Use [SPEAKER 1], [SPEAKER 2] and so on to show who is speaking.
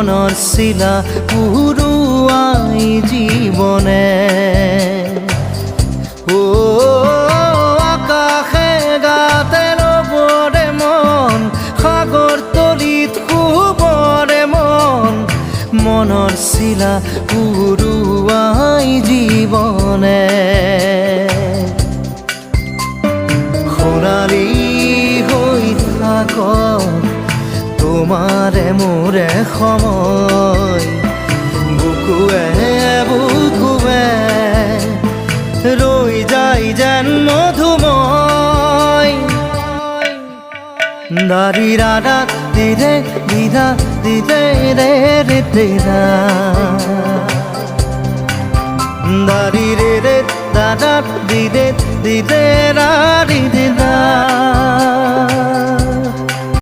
[SPEAKER 1] মনৰ চিলা উৰুৱাই জীৱনে ও আকাশে গাতে ল'বৰে মন সাগৰ তলিত শুবৰে মন মনৰ চিলা উৰুৱাই জীৱনে সোণালী হৈ থাক তোমাৰে মোৰে সময় বুকুৱে বুকুৱে ৰৈ যায় যেন মধুময় দাৰি ৰাধা দিদে দিদা দিদে ৰে ৰে দিদা দাৰি ৰে ৰে দাদা দিদে দিদে ৰা দিদা